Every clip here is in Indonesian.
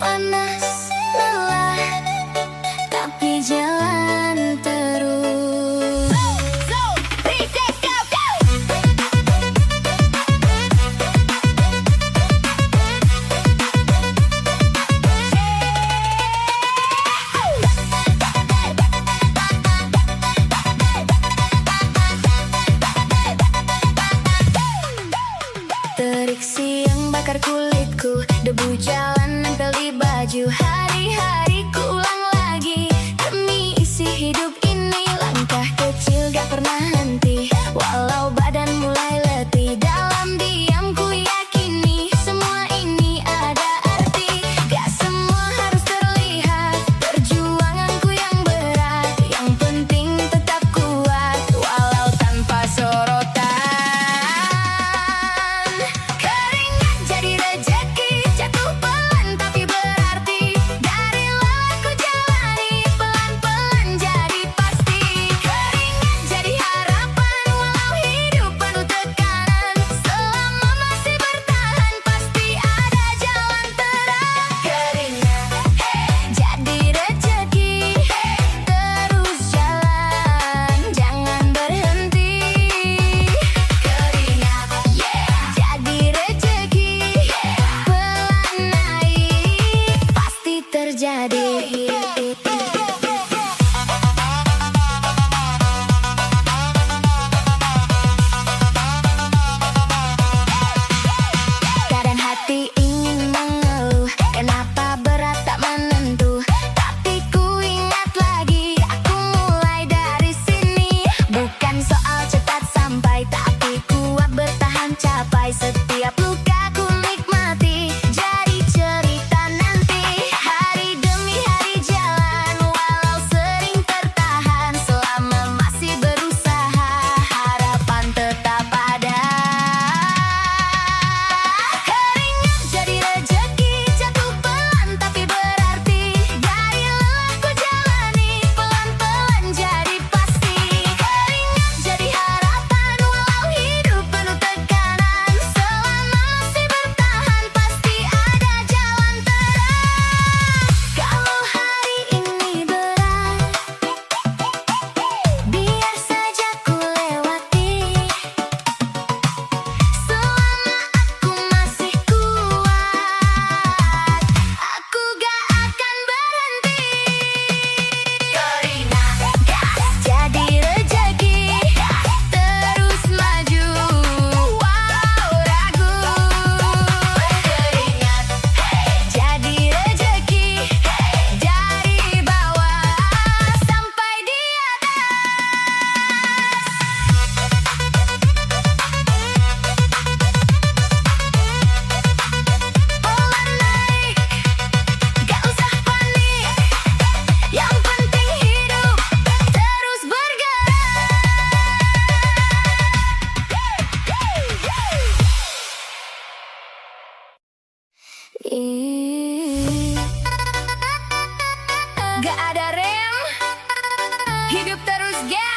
Panas, lelah, tapi jalan terus. Terik siang bakar kulitku, debu jalan nempel di baju. Hari-hari ku ulang lagi, demi isi hidup ini. Langkah kecil gak pernah henti, walau badan mulai letih. Dalam diam ku yakini, semua ini ada arti. Gak semua harus terlihat, perjuanganku yang berat. Yang penting tetap kuat, walau tanpa sorotan. Keringat jadi rejeki, jatuh pelan tapi berarti. Dari lelahku jalani, pelan-pelan jadi pasti. Keringat jadi harapan, walau hidup penuh tekanan. Selama masih bertahan, pasti ada jalan terang. Keringat jadi rejeki, terus jalan, jangan berhenti. Keringat jadi rejeki, pelan naik, pasti terjadi. Kadang hati ingin mengeluh, kenapa berat tak menentu. Tapi ku ingat lagi, aku mulai dari sini. Bukan soal cepat sampai, tapi kuat bertahan capai. Setiap luka ku nikmati, jadi cerita nanti. Hari demi hari jalan, walau sering tertahan. Selama masih berusaha, harapan tetap ada. Keringat jadi rejeki, jatuh pelan tapi berarti. Dari lelahku jalani, pelan-pelan jadi pasti. Keringat jadi harapan, walau hidup penuh tekanan. Selama masih bertahan, pasti ada jalan terang. Kalau hari ini berat, biar saja ku lewati. Selama aku masih kuat, aku gak akan berhenti. Keringat jadi rejeki, terus maju, wow ragu. Keringat jadi rejeki, dari bawah sampai di pelan naik, gak usah panik. Yang penting hidup terus bergerak. Gak ada rem, hidup terus gas.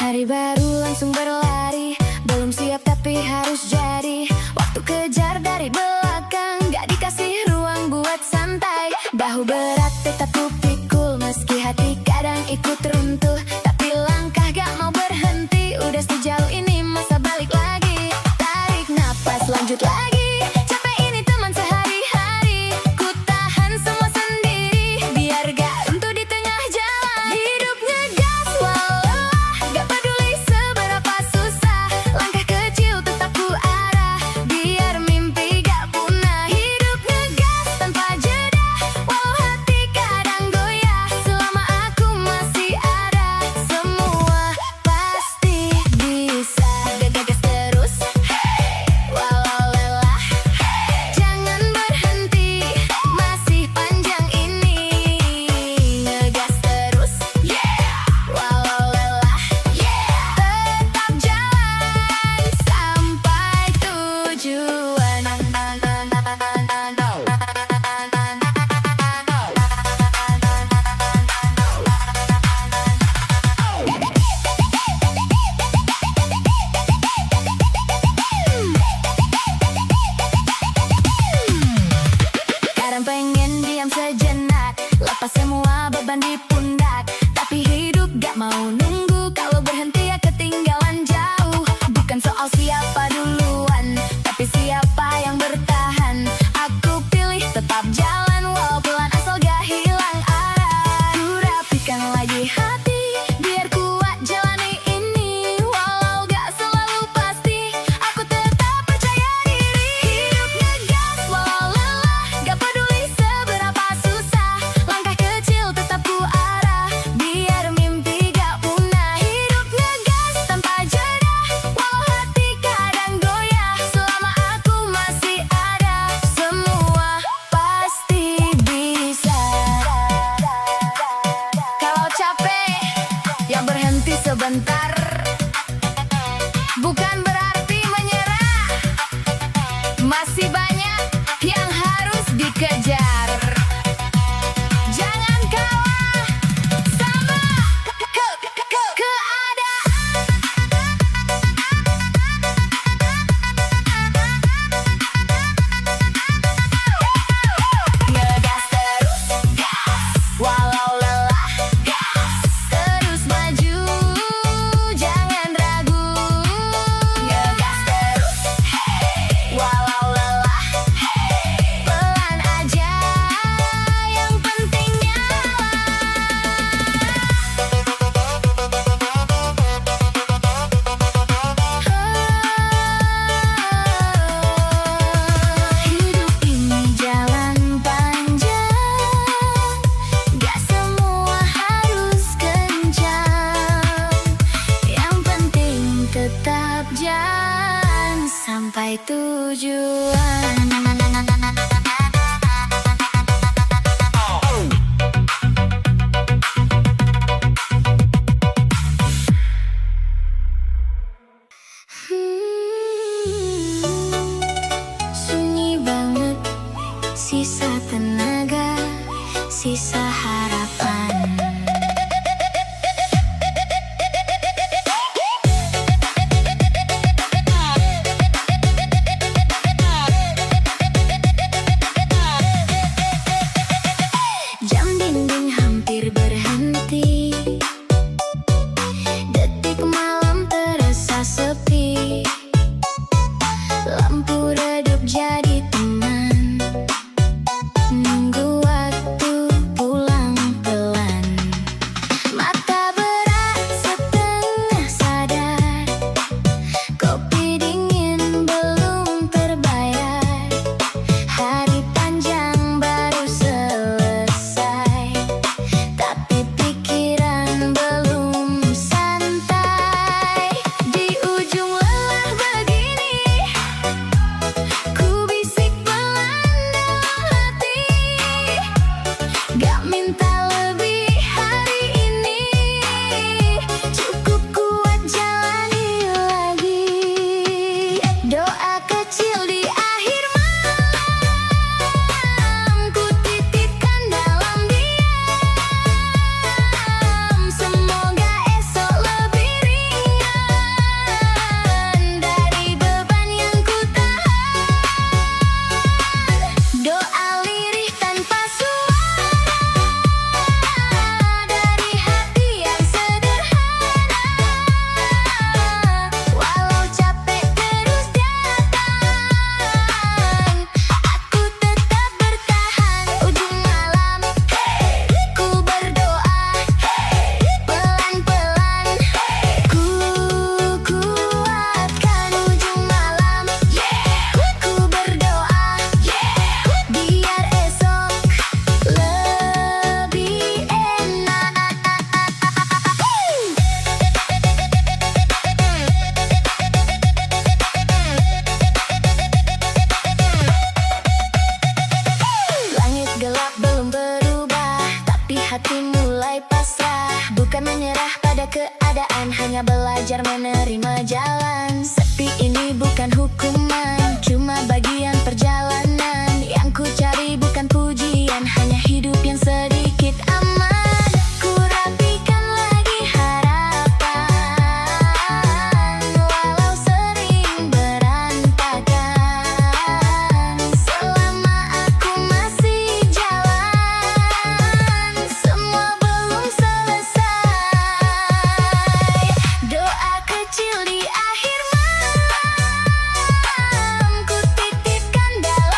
Hari baru langsung berlari, hati, biar kuat jalani ini. Walau gak selalu pasti, aku tetap percaya diri. Hidup ngegas walau lelah, gak peduli seberapa susah. Langkah kecil tetap ku arah, biar mimpi gak punah. Hidup ngegas tanpa jeda, walau hati kadang goyah. Selama aku masih ada, semua pasti bisa. Kalau capek, ya berhenti sebentar. Bukan berarti menyerah, masih banyak yang harus dikejar. Jangan kalah sama keadaan. Ngegas terus, gas, walau lelah, gas, terus maju, jangan ragu. Ngegas terus, hey, walau lelah, hey, pelan aja, yang penting nyala. Hidup ini jalan panjang, gak semua harus kencang. Yang penting tetap jalan sampai tujuan. Sunyi banget, sisa tenaga, sisa harapan. Jam dinding hampir berhenti, detik malam terasa sepi. Lampu redup jadi teman, nunggu waktu pulang pelan. Mata berat setengah sadar, kopi dingin belum terbayar. Hari panjang baru selesai, tapi pikiran belum santai. Di ujung lelah begini, ku bisik pelan dalam hati. Gak minta lebih hari ini, cukup kuat jalani lagi. Doa kecil di akhir malam, ku titipkan dalam diam. Semoga esok lebih ringan dari beban yang ku tahan. Doa lirih tanpa suara, dari hati yang sederhana. Walau capek terus datang, aku tetap bertahan. Ujung malam, hey, ku berdoa, hey, pelan-pelan, hey, ku kuatkan. Ujung malam, yeah, ku berdoa, yeah, biar esok lebih enak. Langit gelap belum berubah, tapi hati mulai pasrah. Bukan menyerah pada keadaan, hanya belajar menerima jalan. Sepi ini bukan hukuman, cuma bagian perjalanan. Yang ku cari bukan pujian, hanya hidup yang sedikit aman. Ku rapikan lagi harapan, walau sering berantakan. Selama aku masih jalan, semua belum selesai. Doa kecil di akhir malam, ku titipkan dalam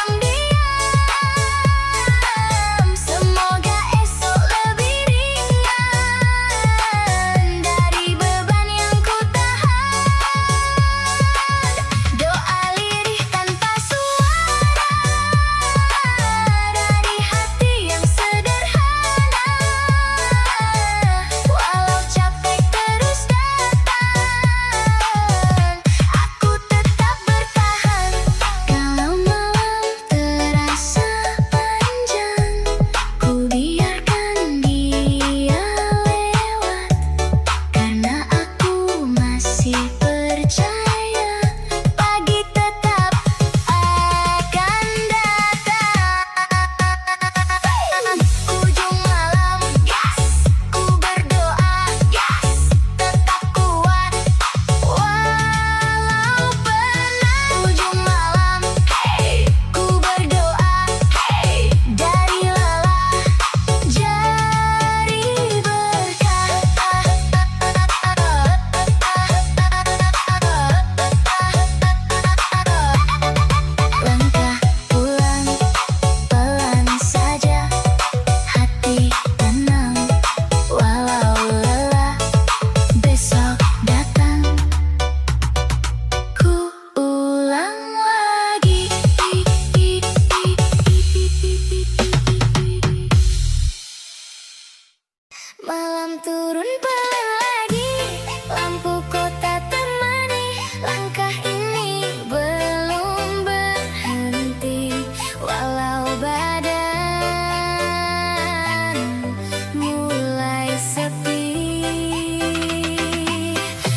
turun pelan lagi, lampu kota temani langkah ini belum berhenti. Walau badan mulai sepi,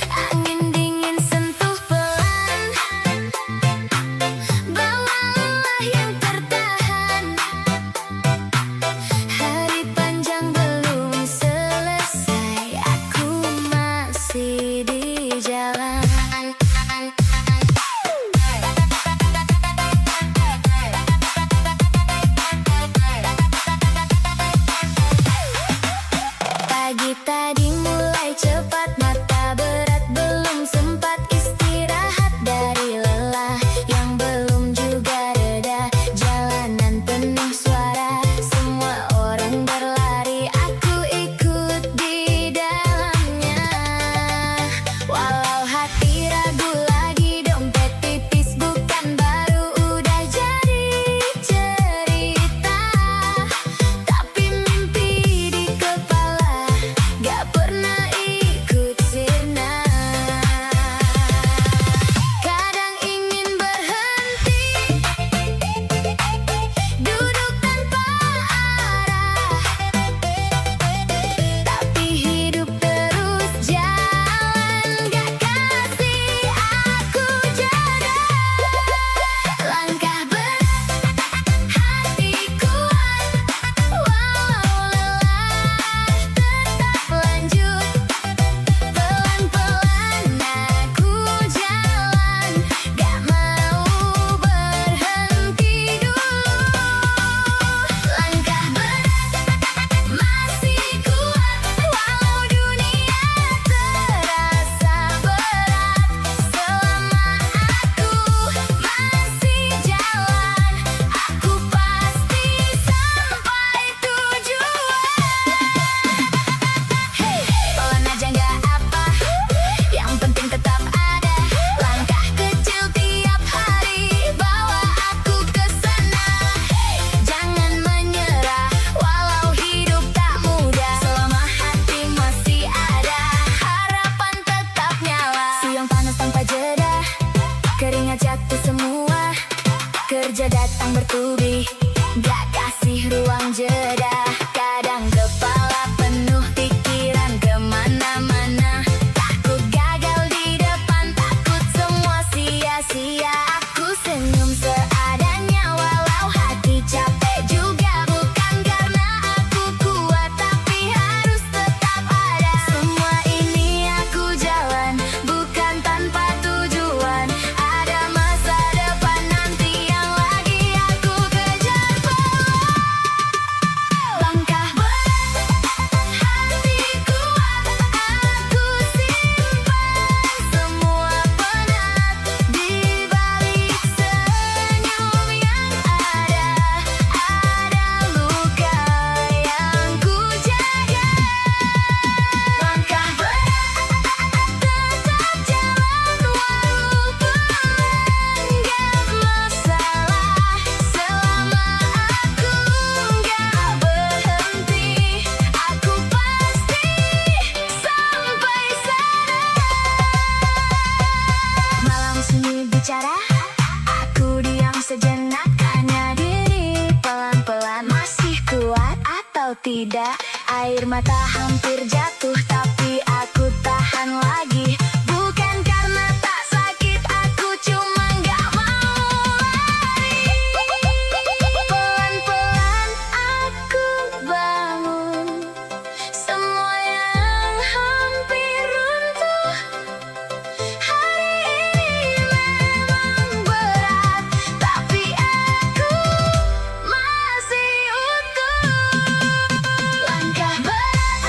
angin dingin sentuh pelan, bawa lelah yang tertahan. Hari panjang belum selesai, aku masih di jalan. Pagi tadi mulai cepat, mata berat belum sempat istirahat dari lelah yang belum juga reda. Jalanan penuh suara, semua orang berlari, aku ikut di dalamnya. Walau hati ragu lagi, dompet tipis bukan baru udah jadi cerita. Tapi mimpi di kepala gak pernah ikut sirna. Kadang ingin berhenti, duduk tanpa arah, tapi hidup terus jalan, gak kasih aku jeda. Langkah berat, hati kuat, walau lelah tetap lanjut. Pelan-pelan aku jalan, gak mau berhenti dulu. Langkah berat, masih kuat, walau dunia terasa berat. Selama aku masih jalan, aku pasti sampai tujuan. Pelan aja gak apa, yang penting tetap ada. Langkah kecil tiap hari bawa aku ke sana. Jangan menyerah, walau hidup tak mudah. Selama hati masih ada, harapan tetap nyala. Siang panas tanpa jeda, keringat jatuh semua. Kerja datang bertubi, gak kasih ruang jeda. Kadang kepala penuh pikiran kemana-mana. Takut gagal di depan, takut semua sia-sia. Aku senyum seadanya, walau hati capek juga. Bukan karena aku kuat, tapi harus tetap ada. Semua ini aku jalan, bukan tanpa tujuan. Ada masa depan nanti yang lagi aku kejar pelan. Langkah berat, hati kuat, aku simpan semua penat. Di balik senyum yang ada luka yang ku jaga. Langkah berat, tetap jalan, walau pelan, gak masalah. Selama aku gak berhenti, aku pasti sampai sana. Malam sunyi bicara, aku diam sejenak, hanya diri. Pelan-pelan masih kuat atau tidak? Air mata hampir jatuh, tapi aku tahan lagi. Bukan karena tak sakit, aku cuma gak mau lari. Pelan-pelan aku bangun semua yang hampir runtuh. Hari ini memang berat, tapi aku masih utuh. Langkah berat,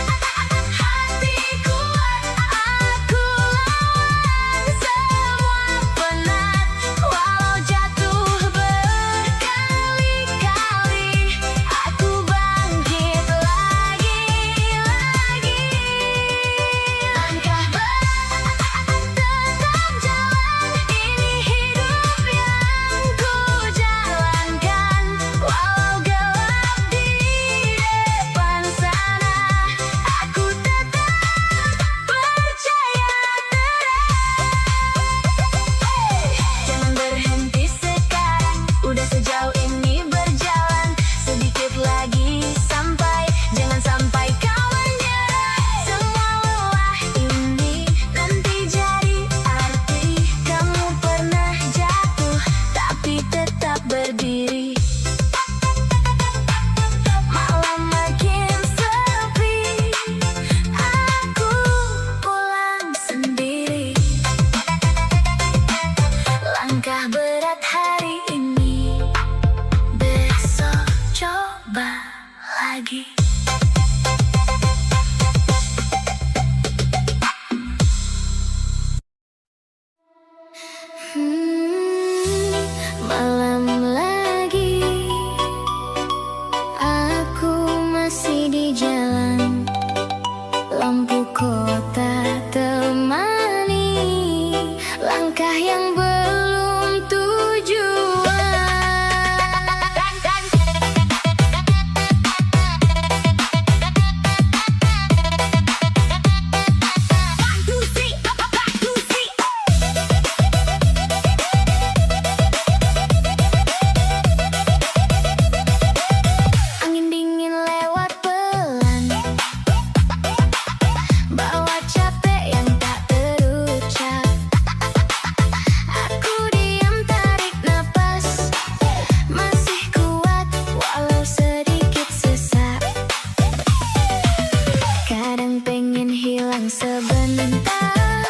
hilang sebentar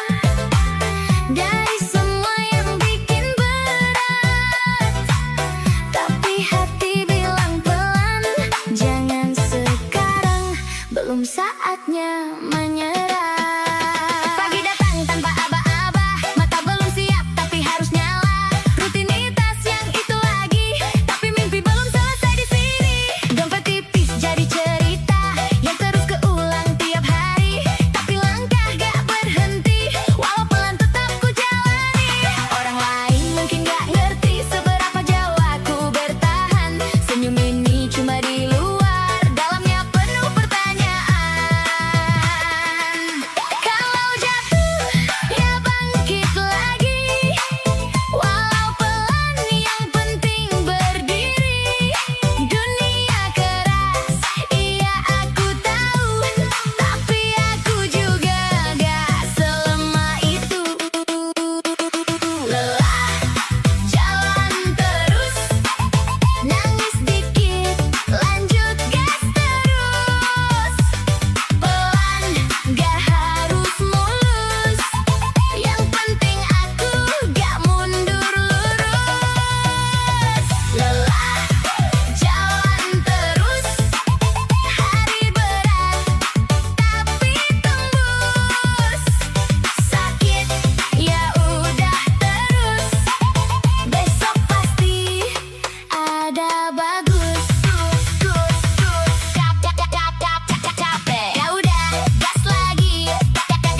dari semua yang bikin berat. Tapi hati bilang pelan, jangan sekarang, belum saatnya menyerah. Pagi datang tanpa aba-aba, mata belum siap tapi harus nyala. Rutinitas yang itu lagi, tapi mimpi belum selesai di sini. Dompet tipis jadi cerita yang terus keulang tiap hari, tapi langkah gak berhenti, walau pelan tetap ku jalani. Orang lain mungkin gak ngerti seberapa jauh aku bertahan. Senyum ini cuma di luar, dalamnya penuh pertanyaan. Kalau jatuh, ya bangkit lagi, walau pelan yang penting berdiri. Dunia keras, iya aku tahu, tapi aku juga gak selemah itu. Lelah, jalan terus, nangis dikit, lanjut gas terus. Pelan, gak harus mulus, yang penting aku gak mundur lurus. Lelah, jalan terus, hari berat tapi tembus. Sakit, ya udah terus, besok pasti ada bagus. Capek, ya udah gas lagi,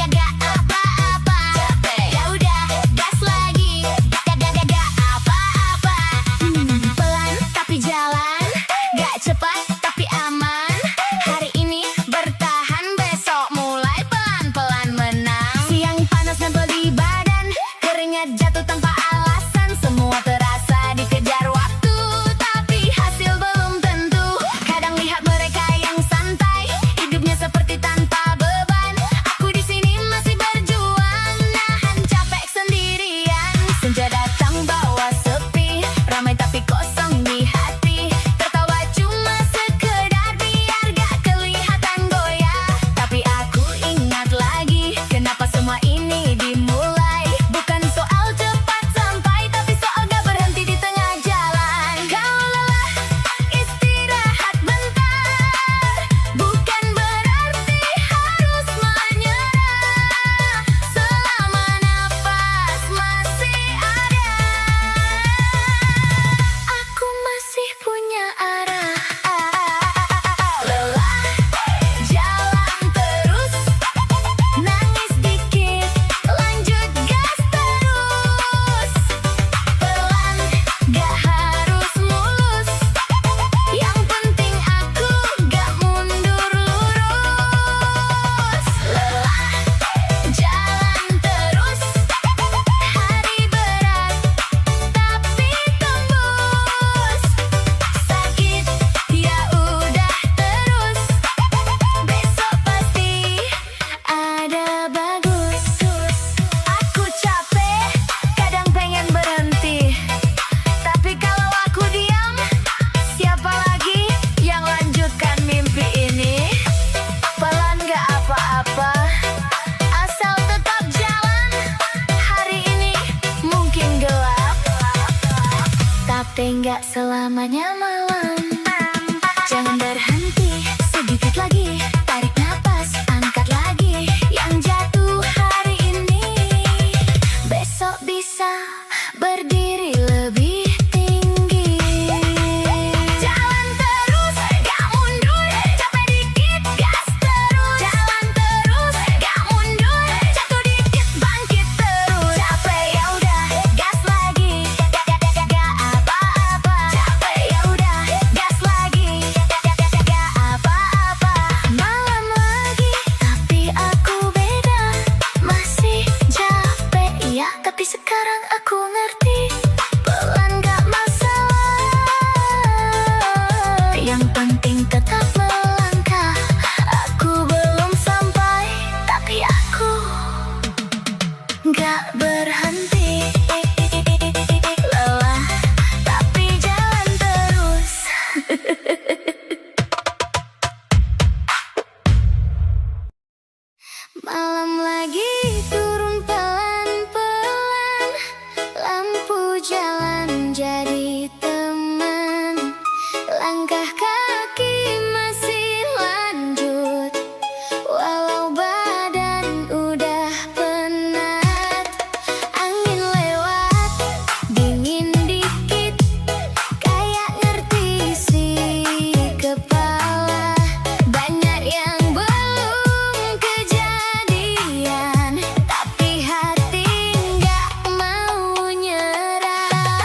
gak apa-apa. Ya udah gas lagi, gak apa-apa. Pelan tapi jalan, gak cepat tapi aman. Hari ini bertahan, besok mulai pelan-pelan menang. Siang panas nempel di badan, keringat jatuh tanpa alasan. Semua terasa dikejar waktu, tapi hasil belum tentu. Kadang lihat mereka yang santai, hidupnya seperti tanpa beban. Aku di sini masih berjuang, nahan capek sendirian. Senja datang bawa sepi, ramai tapi kosong di hati. Tertawa cuma sekedar biar gak kelihatan goyah. Tapi aku ingat lagi, kenapa semua ini dimulai. Bukan soal cepat sampai, tapi soal gak berhenti di tengah jalan. Kalau lelah, istirahat bentar, bukan berarti harus menyerah. Selama nafas masih ada, aku masih punya arah. Lelah, jalan terus, nangis dikit, lanjut gas terus. Pelan, gak harus mulus, yang penting aku gak mundur lurus. Lelah, jalan terus, hari berat tapi tembus. Sakit, ya udah terus, besok pasti ada bagus. Aku capek, kadang pengen berhenti, tapi kalau aku diam, siapa lagi yang lanjutkan mimpi ini? Pelan gak apa-apa, asal tetap jalan. Hari ini mungkin gelap, tapi gak selamanya malam. Jangan berhenti, sedikit lagi, tarik napas, angkat lagi. Yang jatuh hari ini, besok bisa berdiri lebih tinggi. Jalan terus, gak mundur, capek dikit, gas terus. Jalan terus, gak mundur, jatuh dikit, bangkit terus. Capek, ya udah gas lagi, gak apa-apa. Capek, ya udah gas lagi, gak apa-apa. Malam lagi turun pelan-pelan, lampu jalan jadi teman. Langkah kaki masih lanjut, walau badan udah penat. Angin lewat, dingin dikit, kayak ngerti isi kepala. Banyak yang belum kejadian, tapi hati nggak mau nyerah.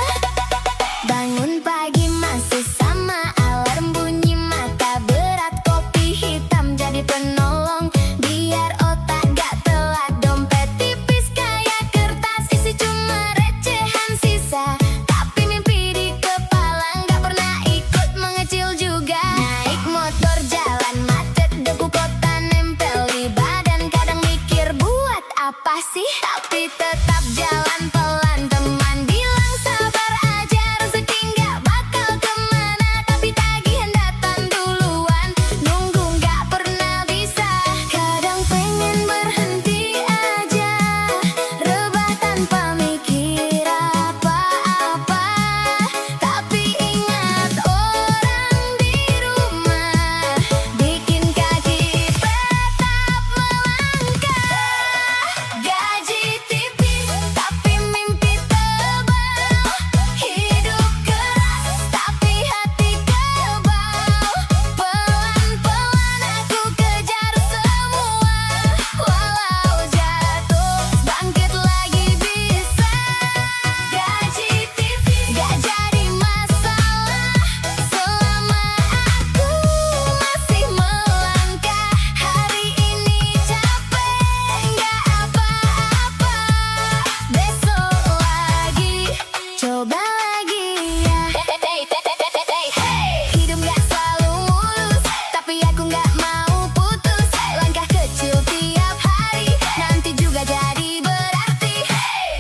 Bangun pagi masih sama alarm bunyi, mata berat, kopi hitam jadi penolong. Biar otak gak telat, dompet tipis kayak kertas, isi cuma recehan sisa. Tapi mimpi di kepala gak pernah ikut mengecil juga. Naik motor jalan macet, debu kota nempel di badan. Kadang mikir buat apa sih, tapi tetap jalan pelan. Teman bilang sabar aja, rezeki nggak bakal kemana. Tapi tagihan datang duluan, nunggu nggak pernah bisa. Kadang pengen berhenti aja, rebah tanpa mikir apa-apa. Tapi ingat orang di rumah, bikin kaki tetap melangkah. Gaji tipis, tapi mimpi tebal. Hidup keras, tapi hati kebal. Pelan-pelan aku kejar semua, walau jatuh bangkit lagi bisa. Gaji tipis gak jadi masalah, selama aku masih melangkah. Hari ini capek gak apa-apa, besok lagi, coba lagi ya. Hidup gak selalu mulus, tapi aku gak mau putus. Langkah kecil tiap hari, nanti juga jadi berarti.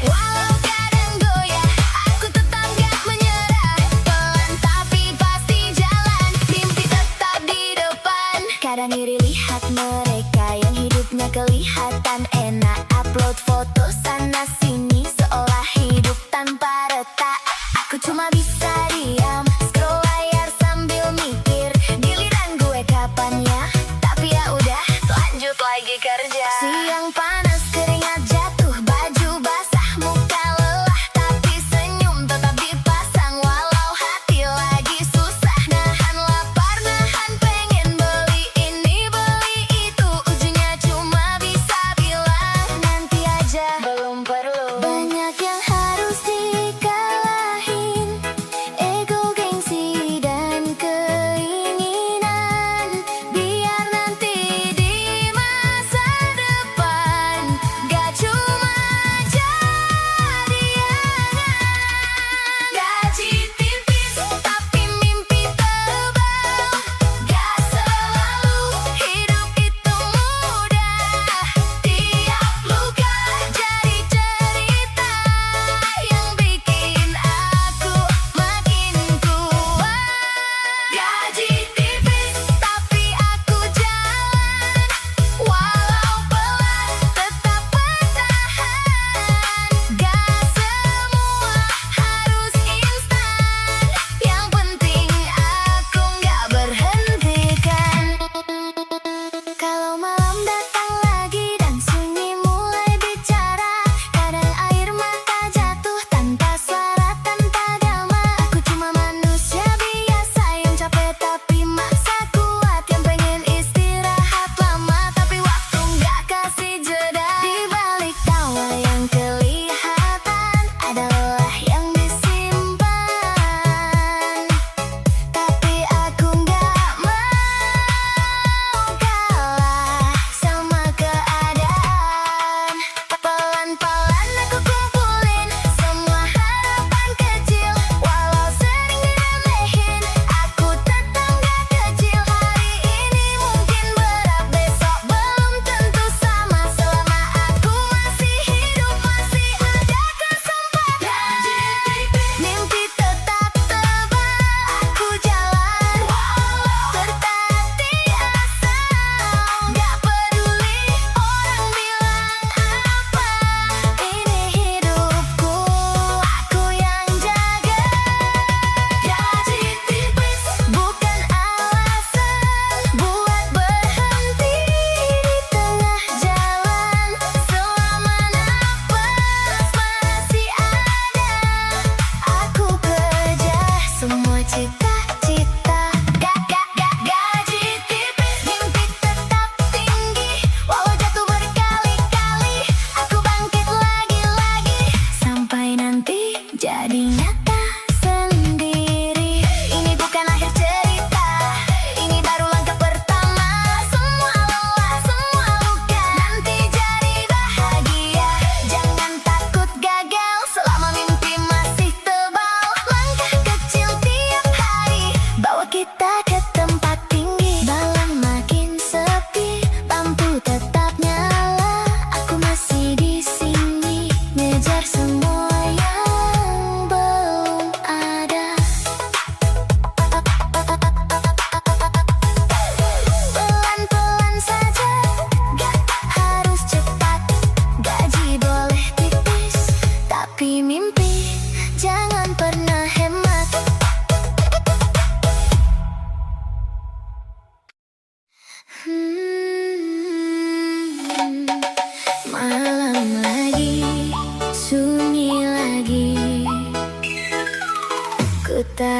Walau kadang goyah, aku tetap gak menyerah. Pelan tapi pasti jalan, mimpi tetap di depan. Kadang iri lihat mereka yang hidupnya kelihatan enak, upload foto sana sini seolah hidup tanpa retak. Aku cuma bisa diam, scroll layar sambil mikir, giliran gue kapan ya. Tapi ya udah, lanjut lagi kerja. Siang panas, keringat jatuh, baju basah, muka lelah, tapi senyum tetap dipasang. Walau hati lagi susah, nahan lapar, nahan pengen beli ini beli itu. Ujungnya cuma bisa bilang nanti aja, belum perlu. Banyak yang harus dikalahin, ego, gengsi, dan keinginan. Biar nanti di masa depan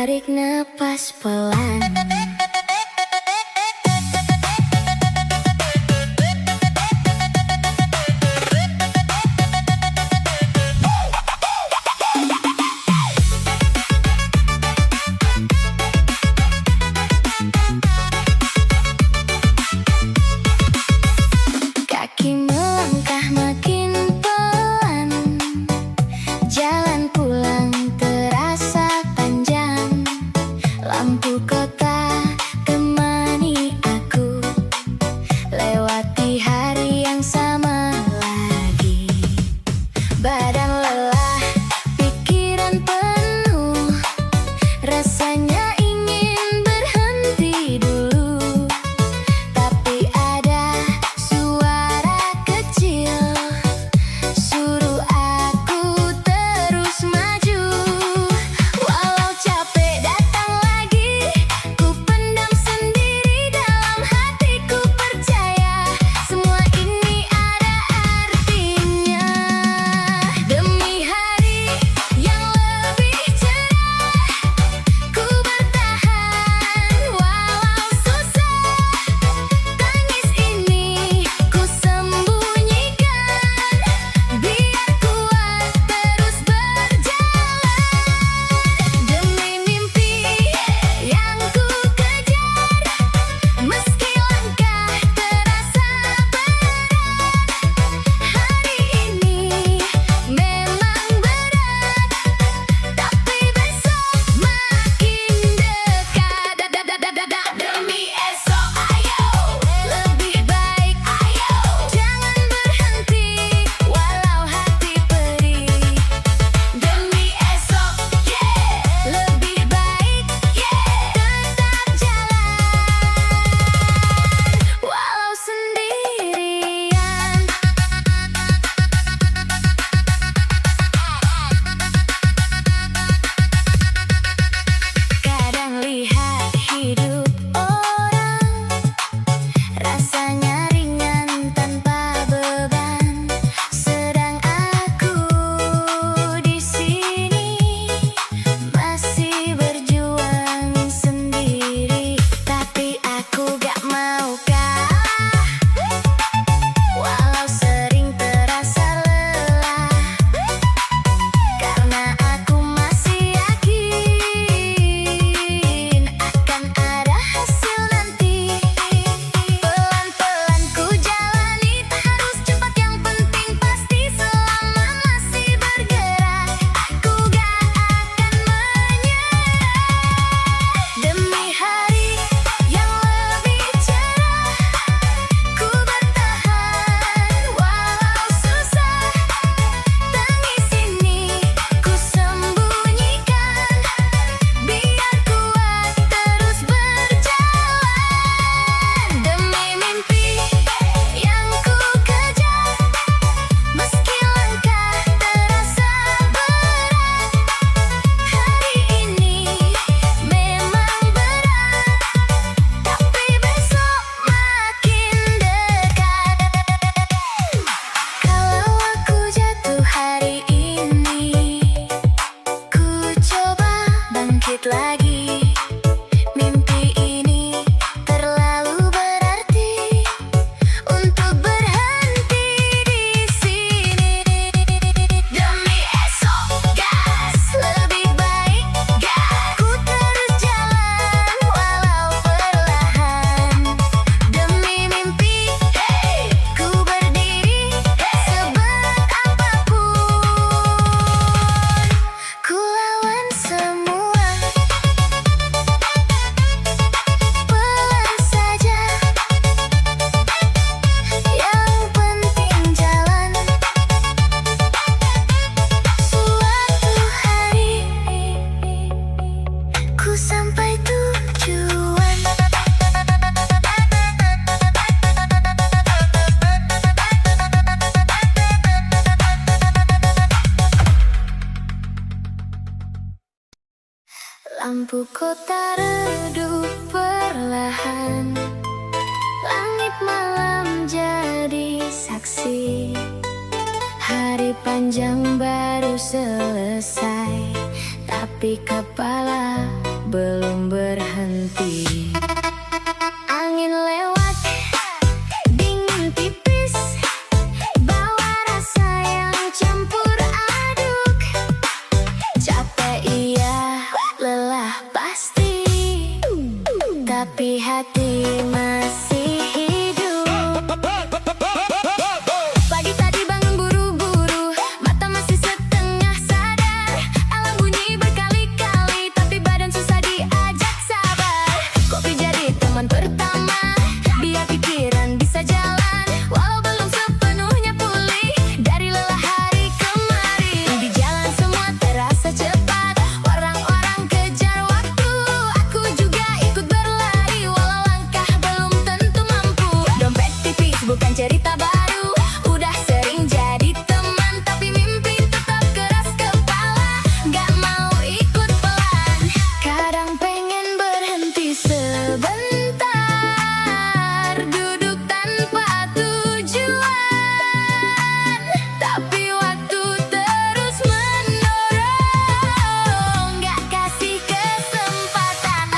tarik napas pelan. Kaki melangkah makin pelan, jalan pulang terasa panjang. Lampu kota temani aku, lewati hari yang sama lagi. Badan lelah, pikiran penuh, rasanya ingin berhenti dulu. Tapi ada suara kecil suruh aku terus maju. Walau capek datang lagi, ku pendam sendiri dalam hatiku, percaya semua ini ada artinya. Demi hari yang lebih cerah, ku bertahan walau susah. Tangis ini ku sembunyikan, biar kuat terus berjalan. Demi mimpi yang ku kejar, meski langkah terasa berat. Hari ini memang berat, tapi besok makin dekat. Demi esok ayo, lebih baik ayo, jangan berhenti walau hati perih. Demi esok, lebih baik, tetap jalan walau sendirian. Kadang lihat hidup orang, rasanya ringan tanpa beban. Sedang aku di sini masih berjuang sendiri. Tapi aku gak mau kalah, walau sering terasa lelah. Karena aku masih yakin akan ada hasil nanti. Pelan-pelan ku jalani, tak harus cepat, yang penting pasti. Selama masih bergerak, aku gak akan menyerah. Demi hari yang lebih cerah, ku bertahan walau susah. Tangis ini ku sembunyikan, biar kuat terus berjalan. Demi mimpi yang ku kejar, meski langkah terasa berat. Hari ini memang berat, tapi besok makin dekat. Kalau aku jatuh hari ini, ku coba bangkit lagi. Mimpi ini terlalu berarti untuk berhenti di sini. Demi esok gas, lebih baik gas, ku terus jalan walau perlahan. Demi mimpi, ku berdiri seberat apapun, ku lawan semua. Pelan saja, yang penting jalan. Suatu hari ku sampai tujuan. Lampu kota redup perlahan, langit malam jadi saksi. Hari panjang baru selesai, tapi kepala belum berhenti. Angin lewat, dingin tipis, bawa rasa yang campur aduk. Capek iya, lelah pasti, tapi hati masih hidup. Pagi tadi bangun buru-buru, mata masih setengah sadar. Alarm bunyi berkali-kali, tapi badan susah diajak sabar. Kopi jadi teman pertama, biar pikiran bisa jalan, walau belum sepenuhnya pulih dari lelah hari kemarin. Di jalan semua terasa cepat, orang-orang kejar waktu. Aku juga ikut berlari, walau langkah belum tentu mampu. Dompet tipis bukan cerita baru, udah sering jadi teman, tapi mimpi tetap keras kepala, gak mau ikut pelan. Kadang pengen berhenti sebentar, duduk tanpa tujuan, tapi waktu terus mendorong, gak kasih kesempatan.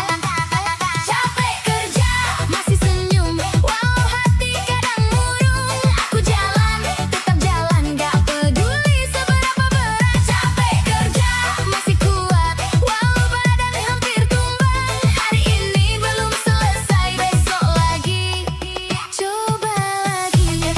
Capek kerja, masih senyum, walau hati kadang murung. Aku jalan, tetap jalan, gak peduli seberapa berat. Capek kerja, masih kuat, walau badan hampir tumbang. Hari ini belum selesai, besok lagi, coba lagi.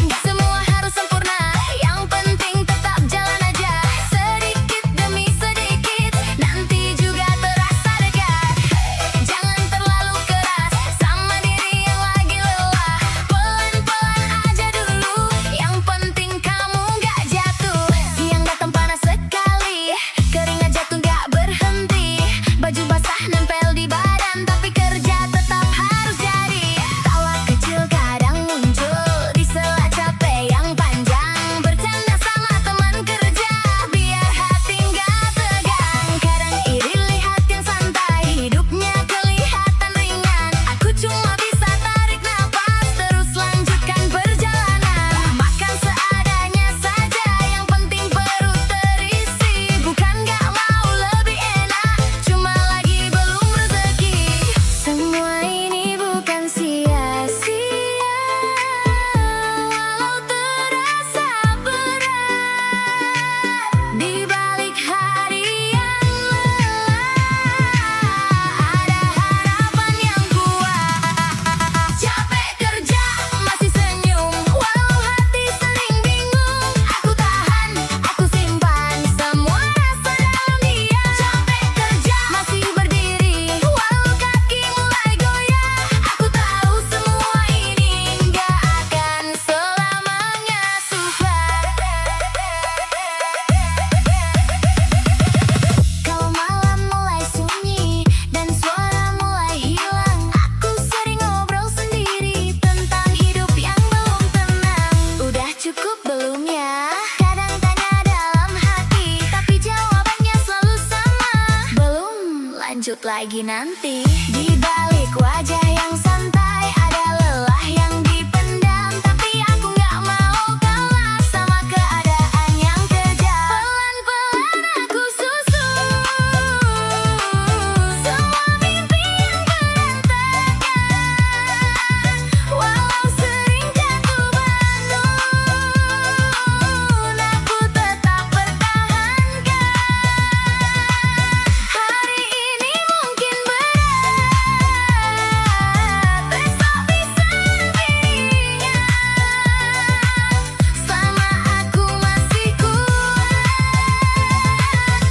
Gak semua harus sempurna, yang penting tetap jalan aja. Sedikit demi sedikit, nanti juga terasa dekat. Jangan terlalu keras sama diri yang lagi lelah. Pelan-pelan aja dulu, yang penting kamu gak jatuh. Siang datang panas sekali, keringat jatuh gak berhenti. Baju basah nempel di badan, tapi kerja tetap harus jadi. Tawa kecil kadang muncul di sela capek yang panjang. Bercanda sama teman kerja, biar hati gak tegang. Kadang iri lihat yang santai, hidupnya kelihatan ringan. Aku cuma bisa tarik napas, terus lanjutkan perjalanan. Makan seadanya saja, yang penting perut terisi. Bukan gak mau lebih enak, cuma lagi belum rezeki. Semua ini bukan sia-sia, walau terasa berat. Di balik hari yang lelah, ada harapan yang kuat. Capek kerja, masih senyum, walau hati sering bingung. Aku tahan, aku simpan semua rasa dalam diam. Capek kerja, masih berdiri, walau kaki mulai goyah. Aku tahu semua ini gak akan selamanya sukses. Kalau malam mulai sunyi dan suara mulai hilang, aku sering ngobrol sendiri tentang hidup yang belum tenang. Udah cukup belum ya? Kadang tanya dalam hati, tapi jawabannya selalu sama. Belum, lanjut lagi nanti. Di balik wajah yang santai ada lelah yang dipendam, tapi aku gak mau kalah sama keadaan yang kejam. Pelan-pelan aku susun semua mimpi yang berantakan, walau sering jatuh bangun, aku tetap pertahankan. Hari ini mungkin berat, besok bisa lebih ringan. Selama aku masih kuat,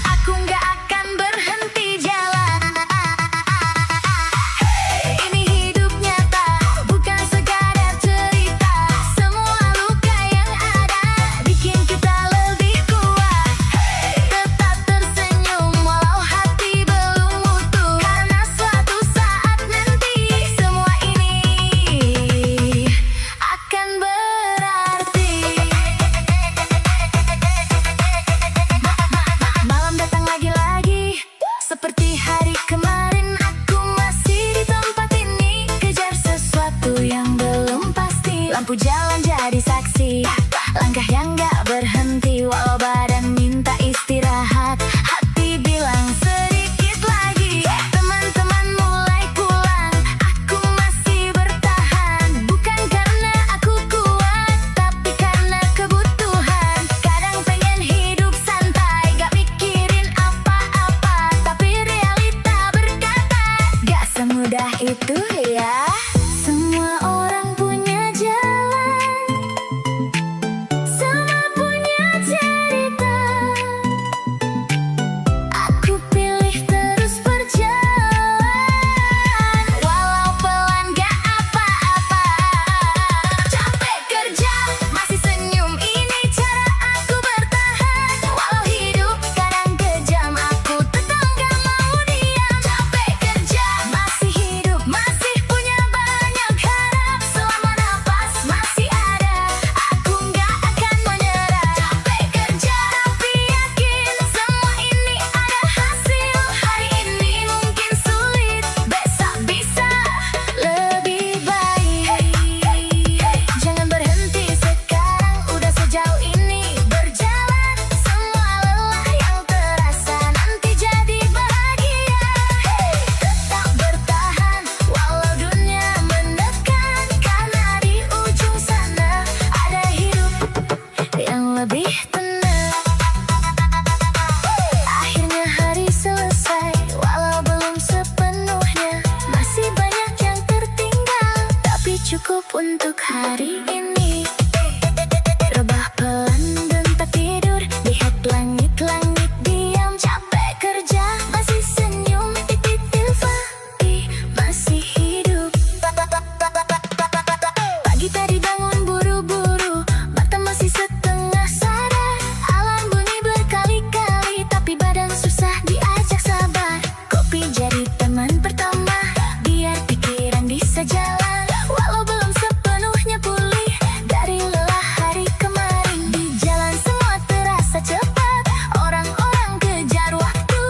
aku gak akan berhenti jalan. Ini hidup nyata, bukan sekadar cerita. Semua luka yang ada bikin kita lebih kuat. Tetap tersenyum walau hati belum utuh, karena suatu saat nanti semua ini akan berarti. Malam datang lagi-lagi, seperti hari kemarin. Aku masih di tempat ini, kejar sesuatu yang belum pasti. Lampu jalan jadi saksi, langkah yang gak berhenti, walau badan minta cukup untuk hari ini. Rebah pelan dan tak tidur, lihat langit-langit diam. Capek kerja masih senyum, titik Fahri masih hidup. Pagi tadi bangun buru-buru, mata masih setengah sadar. Alarm bunyi berkali-kali, tapi badan susah diajak sabar. Kopi jadi teman pertama, biar pikiran bisa jalan. Walau belum sepenuhnya pulih dari lelah hari kemarin. Di jalan semua terasa cepat, orang-orang kejar waktu.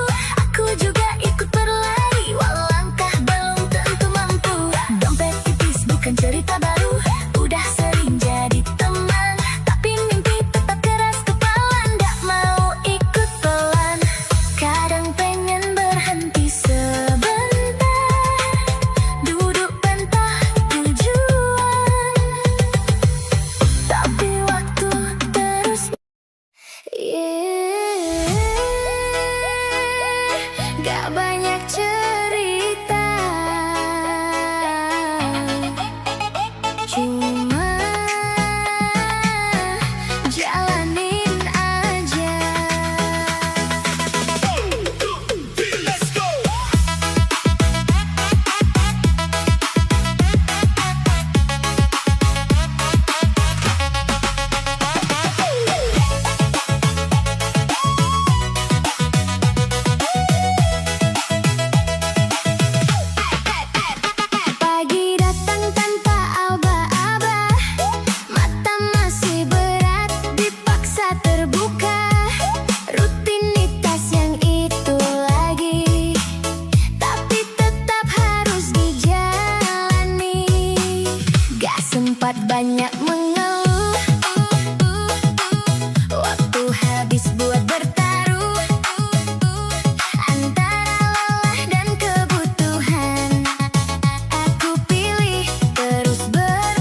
Aku juga ikut berlari, walau langkah belum tentu mampu. Dompet tipis bukan cerita baru, udah sering jadi teman. Tapi mimpi tetap keras kepala, nggak mau ikut pelan. Kadang pengen berhenti sebentar, duduk pentah tujuan. Tapi waktu terus gak banyak cerita, cuma jalanin aja. Pagi datang tanpa aba-aba, mata masih berat dipaksa terbuka. Rutinitas yang itu lagi, tapi tetap harus dijalani. Gak sempat banyak mengeluh, waktu habis buat bertaruh antara lelah dan kebutuhan. Aku pilih terus bertahan,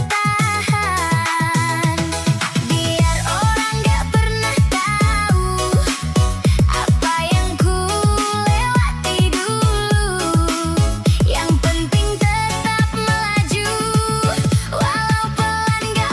biar orang gak pernah tahu apa yang ku lewati dulu. Yang penting tetap melaju, walau pelan gak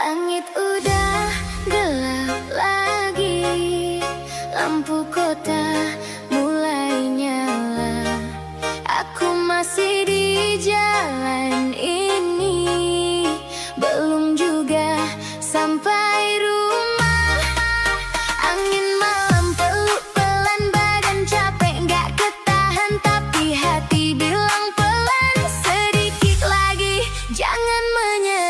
Langit udah gelap lagi, lampu kota mulai nyala. Aku masih di jalan ini, belum juga sampai rumah. Angin malam peluk pelan, badan capek nggak ketahan, tapi hati bilang pelan, sedikit lagi jangan menyerah.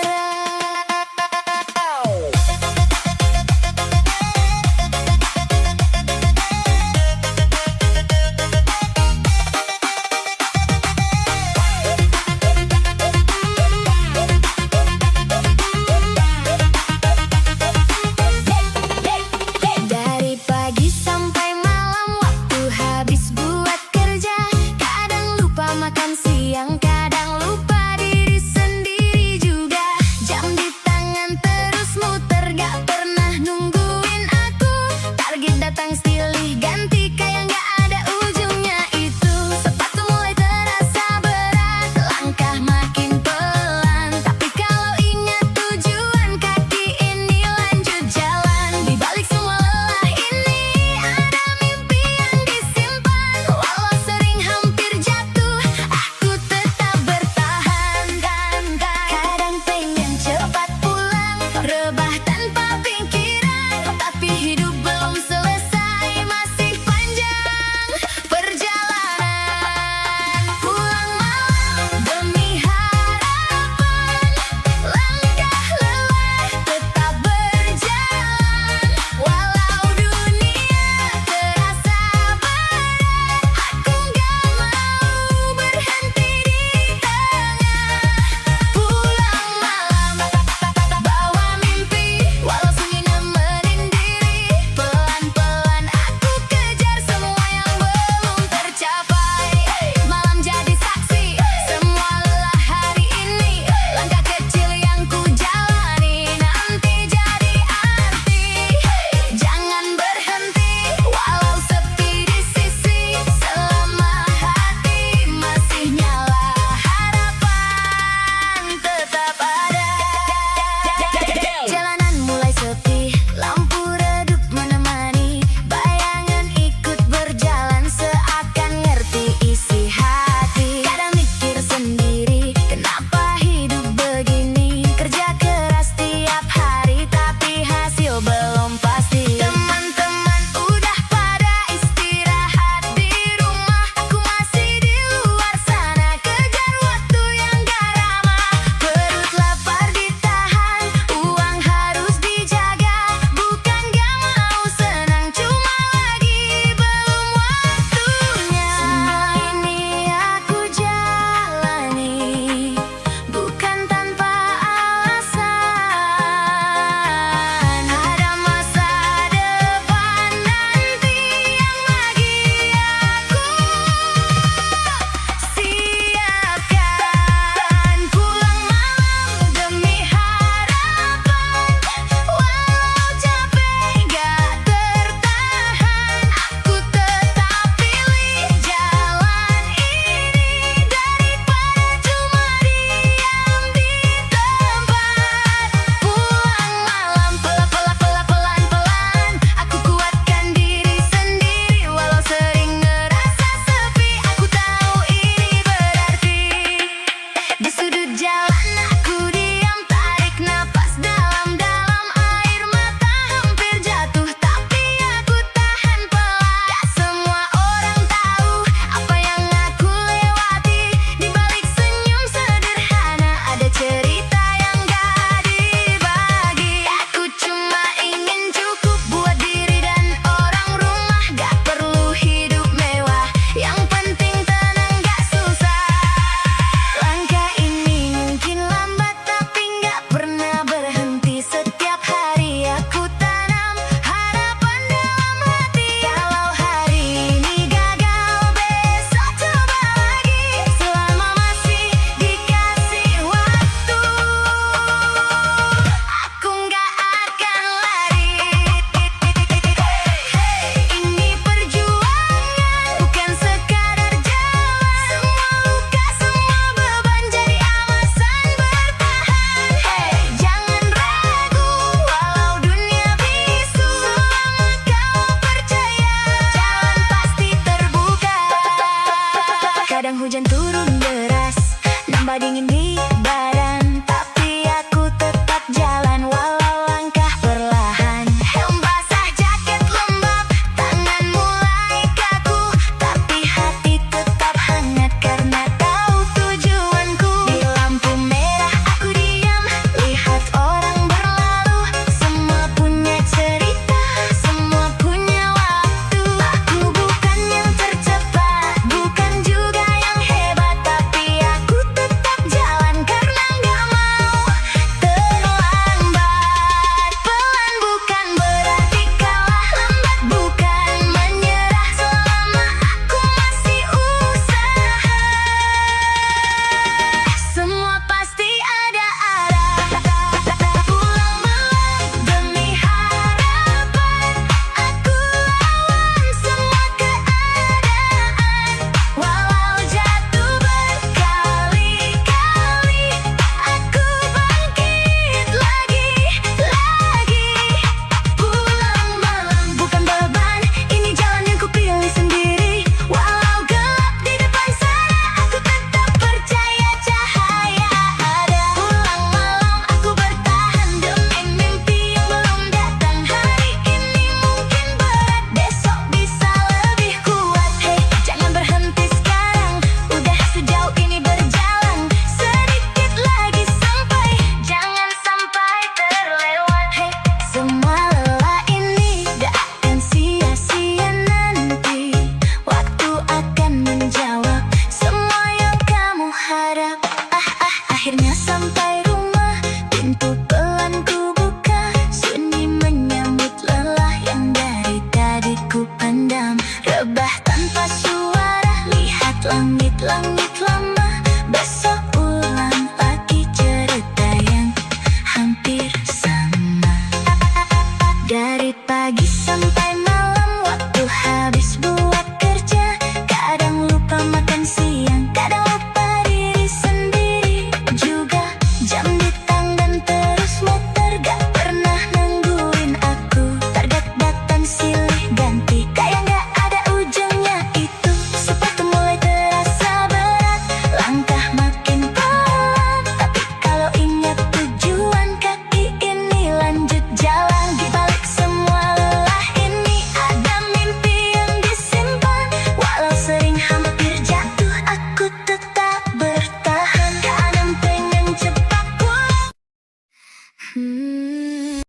Hmm.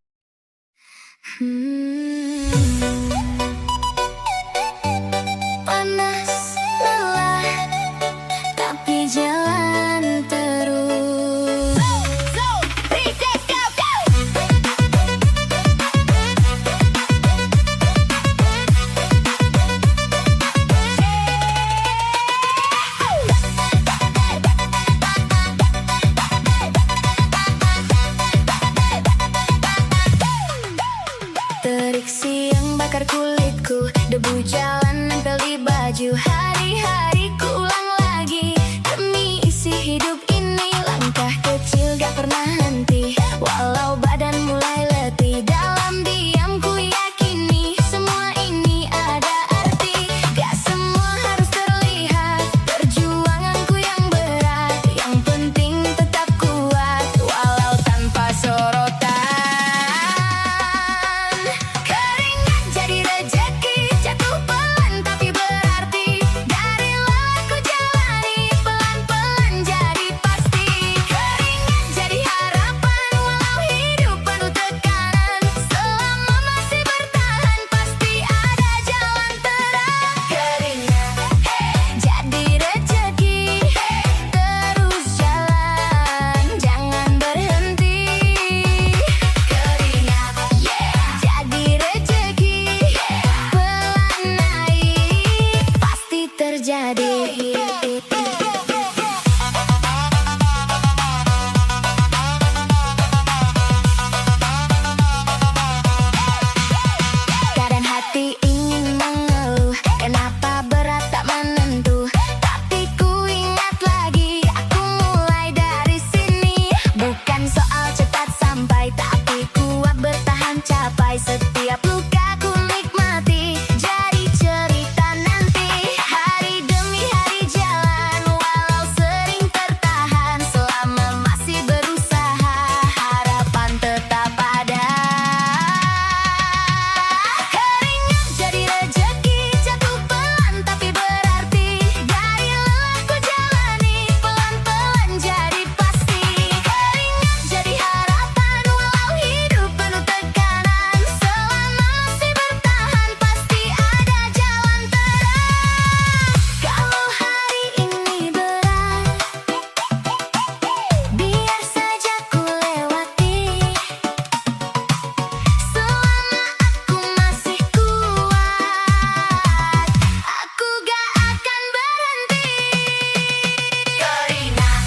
Panas, lelah, tapi jalan terus. So, three, go, go! Terik siang bakar kulitku, debu jalan nempel di baju. Hari-hariku ulang lagi demi isi hidup ini. Langkah kecil gak pernah henti, walau badan mulai letih. Dalam diam ku yakini semua ini ada arti. Gak semua harus terlihat, perjuanganku yang berat. Yang penting tetap kuat, walau tanpa sorotan. Keringat jadi rejeki, jatuh pelan tapi berarti. Dari lelah ku jalani, pelan-pelan jadi pasti. Keringat jadi harapan, walau hidup penuh tekanan. Selama masih bertahan, pasti ada jalan terang. Keringat jadi rejeki, terus jalan, jangan berhenti. Keringat jadi rejeki, pelan naik, pasti terjadi. Kadang hati ingin mengeluh, kenapa berat tak menentu. Tapi ku ingat lagi, aku mulai dari sini. Bukan soal cepat sampai, tapi kuat bertahan capai. Setiap luka ku nikmati, jadi cerita nanti. Hari demi hari jalan, walau sering tertahan. Selama masih berusaha, harapan tetap ada. Keringat jadi rejeki, jatuh pelan tapi berarti. Dari lelah ku jalani, pelan-pelan jadi pasti. Keringat jadi harapan, walau hidup penuh tekanan. Selama masih bertahan, pasti ada jalan terang. Kalau hari ini berat, biar saja ku lewati. Selama aku masih kuat, aku gak akan berhenti. Keringat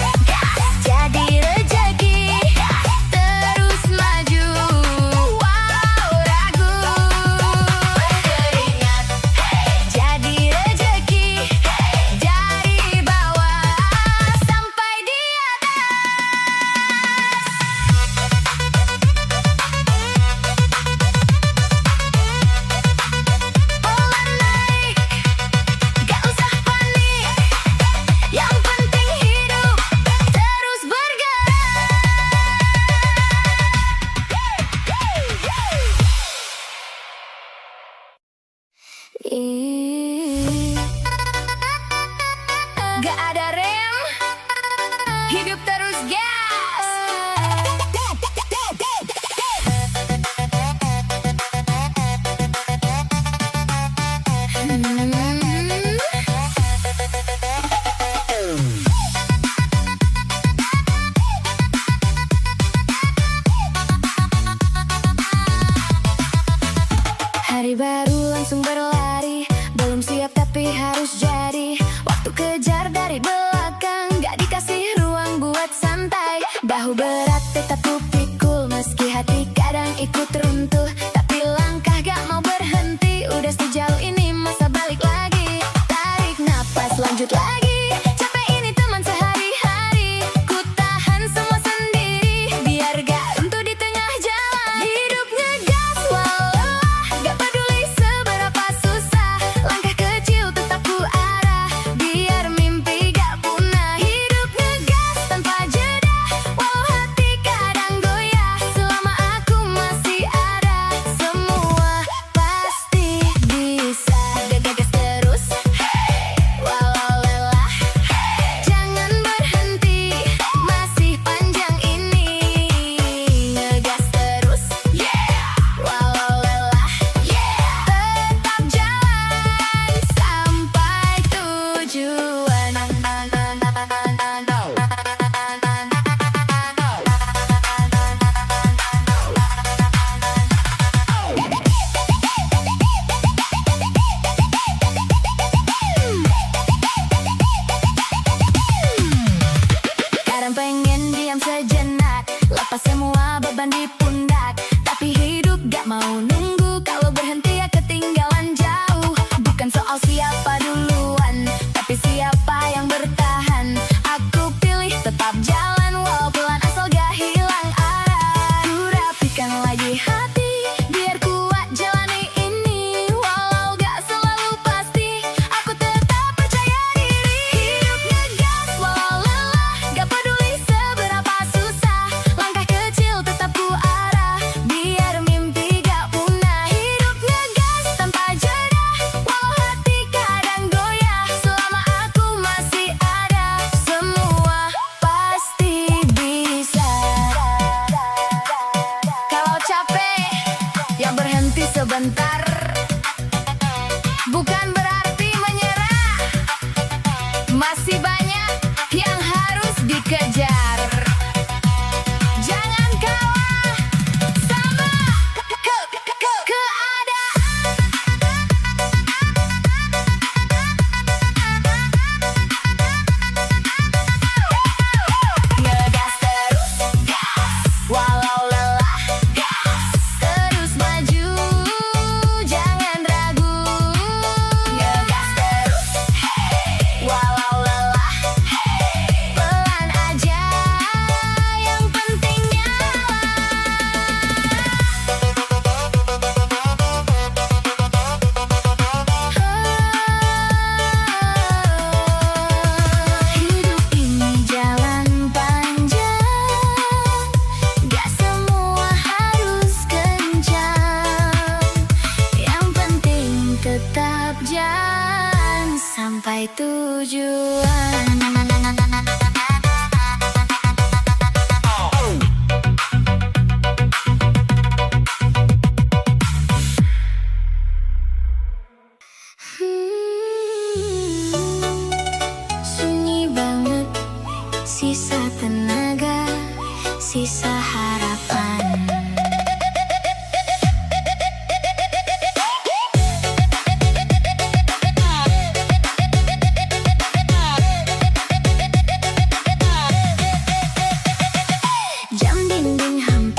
jadi rejeki, terus maju, wow ragu. Keringat jadi rejeki, dari bawah sampai di pelan naik, gak usah panik. Yang penting hidup terus bergerak. Gak ada rem, hidup terus gas. Hari baru langsung berlari, belum siap tapi harus jadi. Waktu kejar dari belakang, gak dikasih ruang buat santai. Bahu berat tetap ku pikul, meski hati kadang ikut runtuh. Tapi langkah gak mau berhenti, udah sejauh ini masa balik lagi. Tarik napas lanjut lagi, capek ini teman sehari-hari. Ku tahan semua sendiri, biar gak runtuh di tengah jalan. Hidup ngegas walau lelah, gak peduli seberapa susah. Langkah kecil tetap ku arah, biar mimpi gak punah. Hidup ngegas tanpa jeda, walau hati kadang goyah.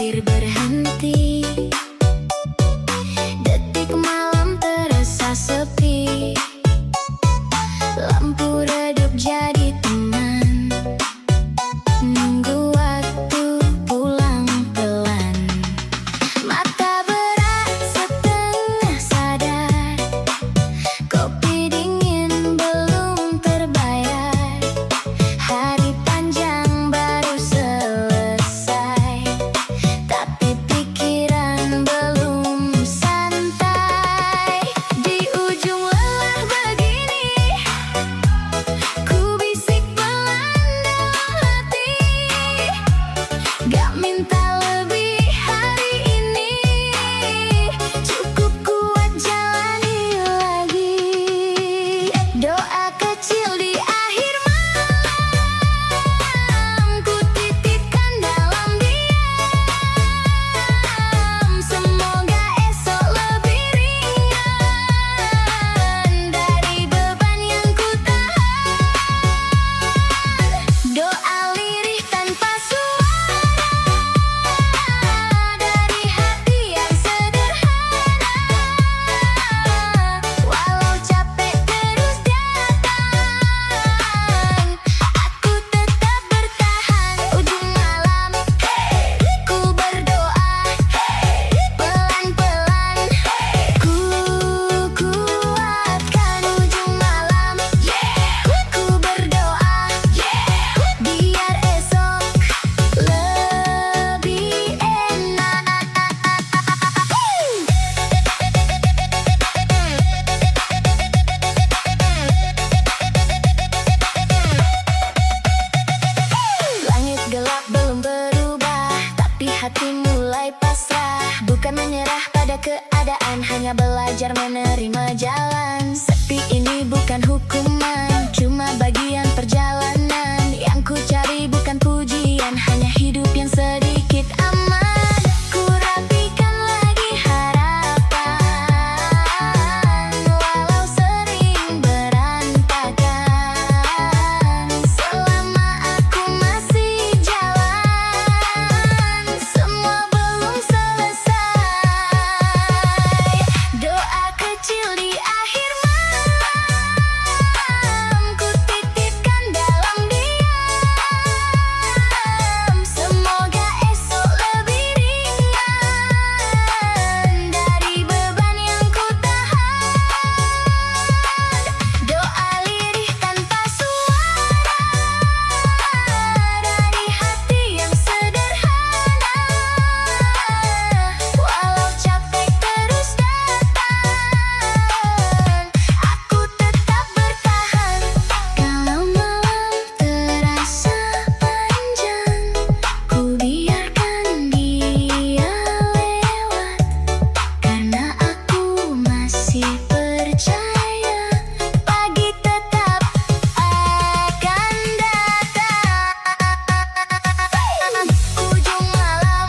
hampir berhenti. Detik malam terasa sepi, lampu redup jadi teman, nunggu waktu pulang pelan. Mata berat setengah sadar, kopi dingin belum terbayar. Hari panjang baru selesai, tapi pikiran belum santai. Di ujung lelah begini, ku bisik pelan dalam hati, gak minta lebih hari ini, cukup kuat jalani lagi. Doa kecil di akhir malam, ku titipkan dalam diam. Semoga esok lebih ringan dari beban yang ku tahan. Doa lirih tanpa suara dari hati yang sederhana. Walau capek terus datang, aku tetap bertahan. Ujung malam, ku berdoa, pelan-pelan ku kuatkan. Ujung malam, ku berdoa, biar esok lebih enak. Langit gelap belum berubah, tapi hati mulai pasrah. Bukan menyerah pada keadaan, hanya belajar menerima jalan. Sepi ini bukan hukuman, cuma bagian perjalanan. Yang ku cari bukan pujian, hanya hidup yang sedikit aman. Ku rapikan lagi harapan, walau sering berantakan. Selama aku masih jalan, semua belum selesai. Doa kecil di akhir malam, ku titipkan dalam diam. Semoga esok lebih ringan dari beban yang ku tahan. Doa lirih tanpa suara dari hati yang sederhana. Walau capek terus datang, aku tetap bertahan. Kalau malam terasa panjang, ku biarkan dia lewat, karena aku masih percaya pagi tetap akan datang. Ujung malam,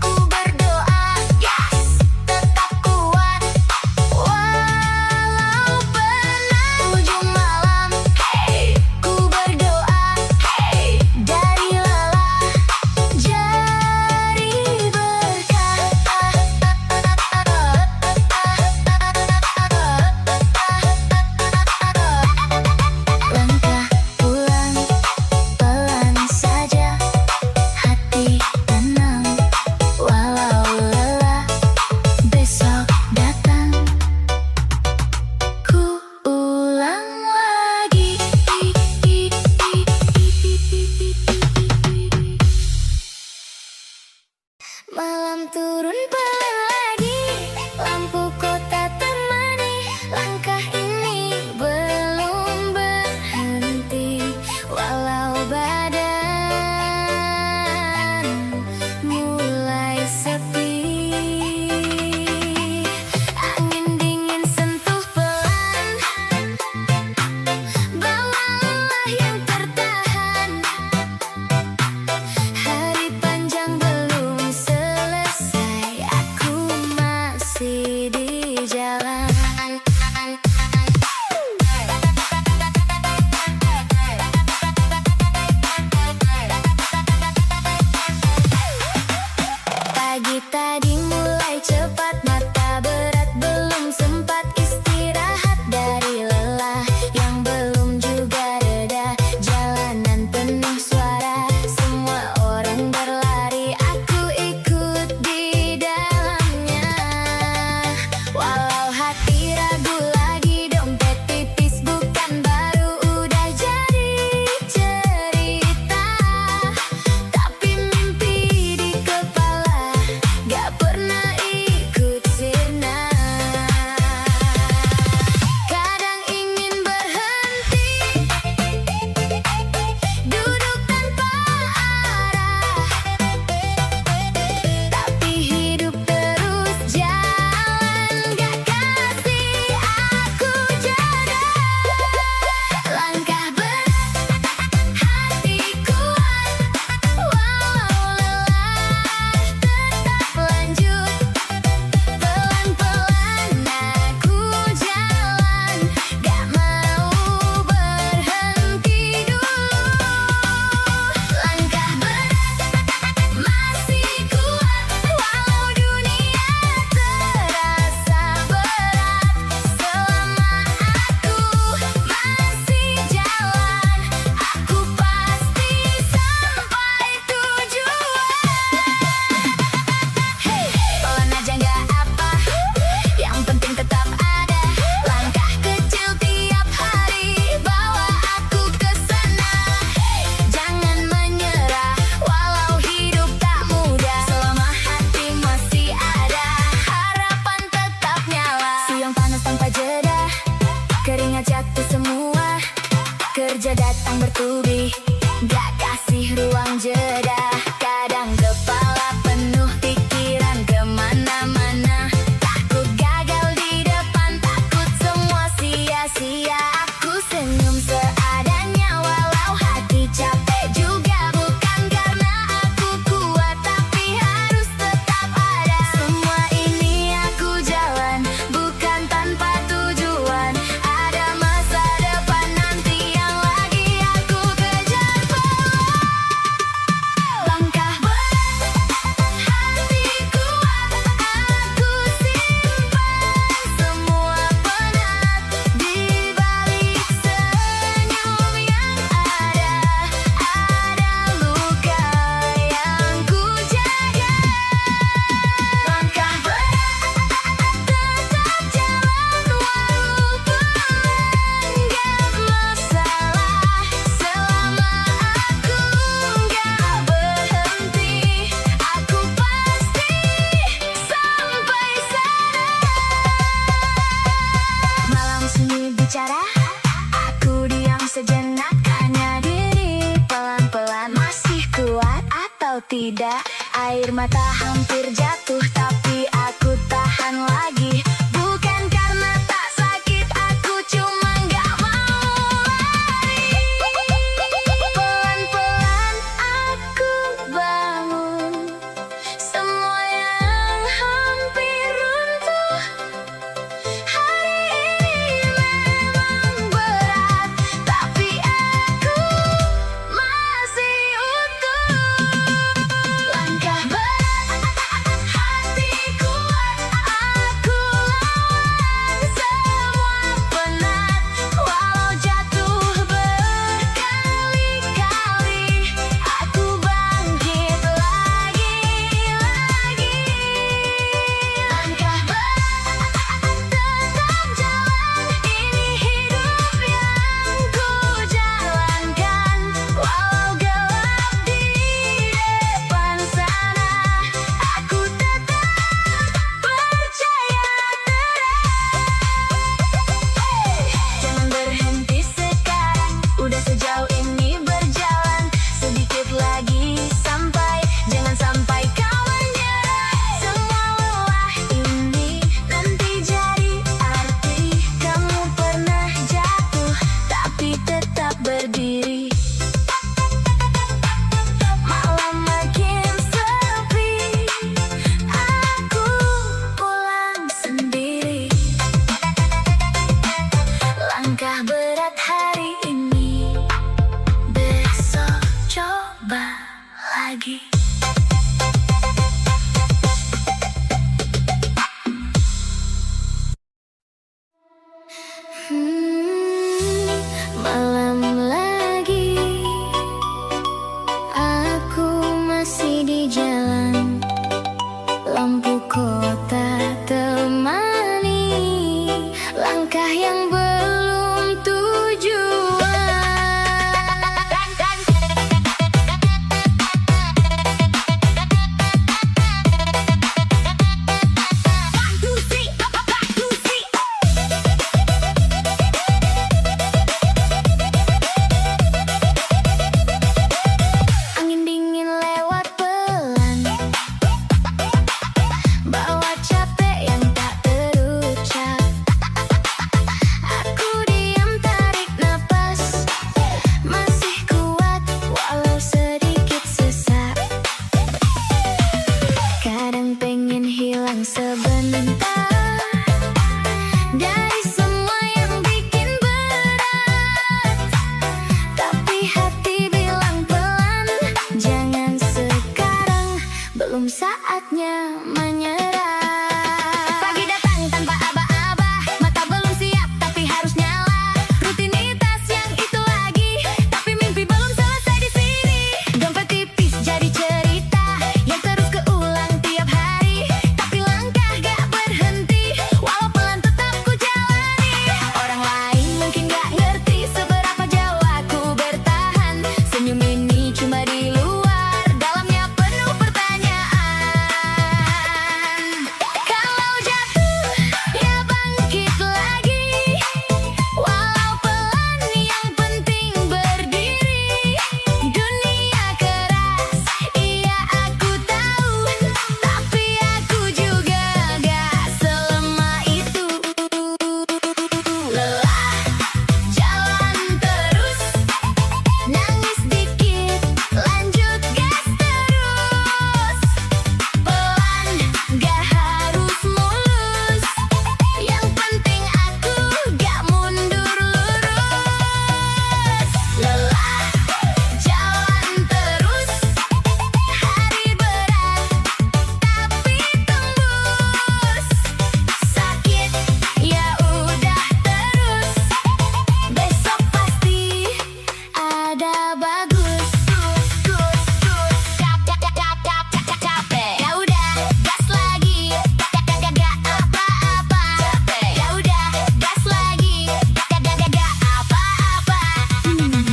ku berdoa, tetap kuat walau penat. Ujung malam, ku berdoa, dari lelah jadi berkah. Langkah pulang pelan saja, hati tenang walau lelah. Besok datang, ku ulang lagi. Malam turun pelan lagi, lampu kota temani. Langkah ini belum berhenti, walau badan mulai sepi. Angin dingin sentuh pelan, bawa lelah yang tertahan. Hari panjang belum selesai, Pagi tadi mulai cepat, mata berat belum sempat istirahat dari lelah yang belum juga reda. Jalanan penuh suara, semua orang berlari, aku ikut di dalamnya. Walau hati ragu lagi, dompet tipis bukan baru udah jadi cerita. Tapi mimpi di kepala gak pernah ikut sirna. Kadang ingin berhenti, duduk tanpa arah, tapi hidup terus jalan, gak kasih aku jeda. Langkah berat, hati kuat, walau lelah tetap lanjut. Pelan-pelan aku jalan, gak mau berhenti dulu. Langkah berat, masih kuat, walau dunia terasa berat. Selama aku masih jalan, aku pasti sampai tujuan. Pelan aja gak apa, yang penting tetap ada. Langkah kecil tiap hari bawa aku ke sana. Jangan menyerah, walau hidup tak mudah. Selama hati masih ada, harapan tetap nyala. Siang panas tanpa jeda, keringat jatuh semua. Kerja datang bertubi, gak kasih ruang jeda. Kadang kepala penuh pikiran kemana-mana. Takut gagal di depan, takut semua sia-sia. Aku senyum seadanya, walau hati capek juga. Bukan karena aku kuat, tapi harus tetap ada. Semua ini aku jalan, bukan tanpa tujuan. Ada masa depan nanti yang lagi aku kejar pelan. Langkah berat, hati kuat, aku simpan semua penat. Di balik senyum yang ada luka yang ku jaga. Langkah berat, tetap jalan walaupun enggak masalah. Selama aku enggak berhenti, aku pasti sampai sana. Malam sunyi bicara, aku diam sejenak, hanya diri. Pelan-pelan masih kuat atau tidak? Air mata hampir jatuh, tapi aku tahan lagi. Bukan karena tak sakit, aku cuma gak mau lari. Pelan-pelan aku bangun semua yang hampir runtuh. Hari ini memang berat, tapi aku masih utuh. Langkah berat, hati kuat, aku belum saatnya menyerah. Pagi datang tanpa aba-aba, mata belum siap tapi harus nyala. Rutinitas yang itu lagi, tapi mimpi belum selesai di sini. Dompet tipis jadi cerita yang terus keulang tiap hari, tapi langkah gak berhenti, walau pelan tetap ku jalani. Orang lain mungkin gak ngerti seberapa jauh aku bertahan. Senyum ini cuma di luar, dalamnya penuh pertanyaan. Kalau jatuh, ya bangkit lagi, walau pelan yang penting berdiri. Dunia keras, iya aku tahu, tapi aku juga gak selemah itu. Lelah, jalan terus, nangis dikit, lanjut gas terus. Pelan, gak harus mulus, yang penting aku gak mundur lurus. Lelah, jalan terus, hari berat tapi tembus. Sakit, ya udah terus, besok pasti ada bagus. Capek, ya udah gas lagi, gak apa-apa. Ya udah gas lagi, gak apa-apa.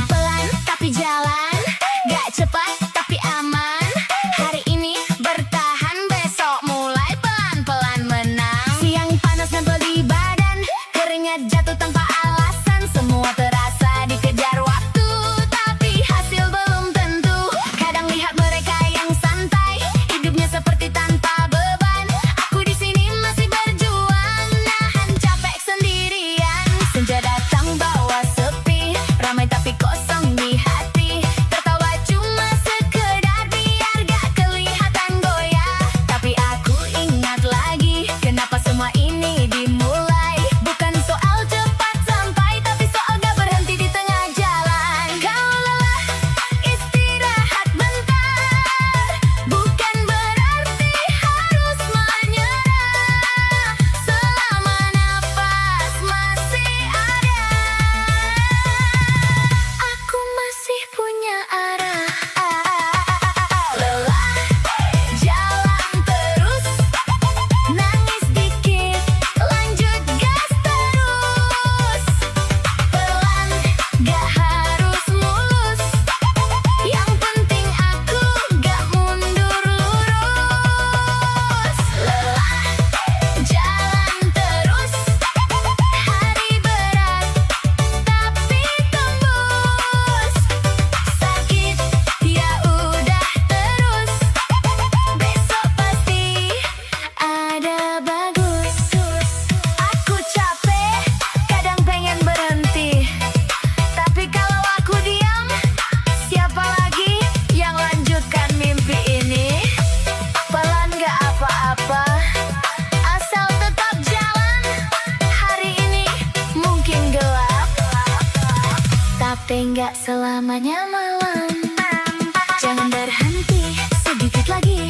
Pelan tapi jalan, gak cepat tapi aman. Hari ini bertahan, besok mulai pelan-pelan menang. Siang panas nempel di badan, keringat jatuh tanpa alasan. Semua terasa dikejar waktu, tapi hasil belum tentu. Kadang lihat mereka yang santai, hidupnya seperti tanpa beban. Aku di sini masih berjuang, nahan capek sendirian. Senja datang bawa sepi, ramai tapi kosong di hati. Tertawa cuma sekedar biar gak kelihatan goyah. Tapi aku ingat lagi, kenapa semua ini dimulai. Bukan soal cepat sampai, tapi soal gak berhenti di tengah jalan. Kalau lelah, istirahat bentar, bukan berarti harus menyerah. Selama nafas masih ada, aku masih punya arah. Lelah, jalan terus, nangis dikit, lanjut gas terus. Pelan, gak harus mulus, yang penting aku gak mundur lurus. Lelah, jalan terus, hari berat tapi tembus. Sakit, ya udah terus, besok pasti ada bagus. Aku capek, kadang pengen berhenti, tapi kalau aku diam, siapa lagi yang lanjutkan mimpi ini? Pelan gak apa-apa, asal tetap jalan. Hari ini mungkin gelap, tapi gak selamanya malam. Jangan berhenti, sedikit lagi.